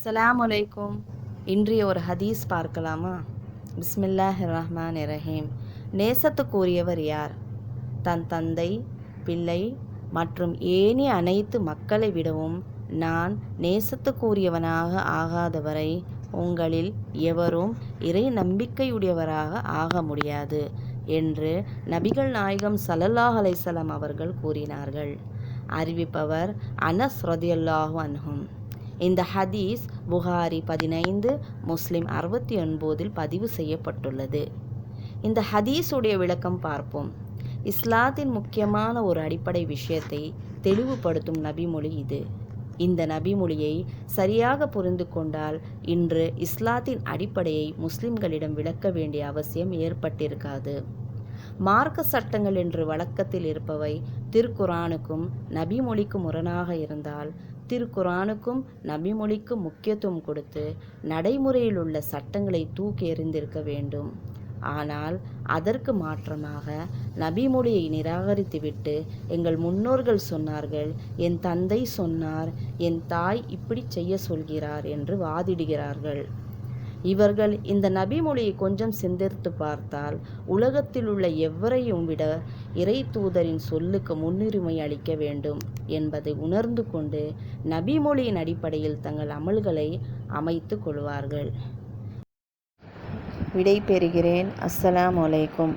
அஸ்ஸலாமு அலைக்கும். இன்றைய ஒரு ஹதீஸ் பார்க்கலாமா? பிஸ்மில்லாஹிர் ரஹ்மானிர் ரஹீம். நேசத்துக்குரியவர் யார்? தன் தந்தை, பிள்ளை மற்றும் ஏனைய அனைத்து மக்களை விடவும் நான் நேசத்துக்குரியவனாக ஆகாதவரை உங்களில் எவரும் இறை நம்பிக்கையுடையவராக ஆக முடியாது என்று நபிகள் நாயகம் ஸல்லல்லாஹு அலைஹி வஸல்லம் அவர்கள் கூறினார்கள். அறிவிப்பவர் அனஸ் ரதியல்லாஹு அன்ஹும். இந்த ஹதீஸ் புகாரி 15, முஸ்லிம் 69 பதிவு செய்யப்பட்டுள்ளது. இந்த ஹதீஸுடைய விளக்கம் பார்ப்போம். இஸ்லாத்தின் முக்கியமான ஒரு அடிப்படை விஷயத்தை தெளிவுபடுத்தும் நபிமொழி இது. இந்த நபிமொழியை சரியாக புரிந்து கொண்டால் இன்று இஸ்லாத்தின் அடிப்படையை முஸ்லிம்களிடம் விளக்க வேண்டிய அவசியம் ஏற்பட்டிருக்காது. மார்க்க சட்டங்கள் என்று வழக்கத்தில் இருப்பவை திருக்குரானுக்கும் நபிமொழிக்கும் முரணாக இருந்தால் திருக்குரானுக்கும் நபிமொழிக்கும் முக்கியத்துவம் கொடுத்து நடைமுறையில் உள்ள சட்டங்களை தூக்கி எறிந்திருக்க வேண்டும். ஆனால் அதற்கு மாற்றமாக நபிமொழியை நிராகரித்துவிட்டு எங்கள் முன்னோர்கள் சொன்னார்கள், என் தந்தை சொன்னார், என் தாய் இப்படி செய்ய சொல்கிறார் என்று வாதிடுகிறார்கள். இவர்கள் இந்த நபிமொழியை கொஞ்சம் சிந்தித்து பார்த்தால் உலகத்தில் உள்ள எவரையும் விட இறை தூதரின் சொல்லுக்கு முன்னுரிமை அளிக்க வேண்டும் என்பதை உணர்ந்து கொண்டு நபிமொழியின் அடிப்படையில் தங்கள் அமல்களை அமைத்து கொள்வார்கள். விடை பெறுகிறேன். அஸ்ஸலாமு அலைக்கும்.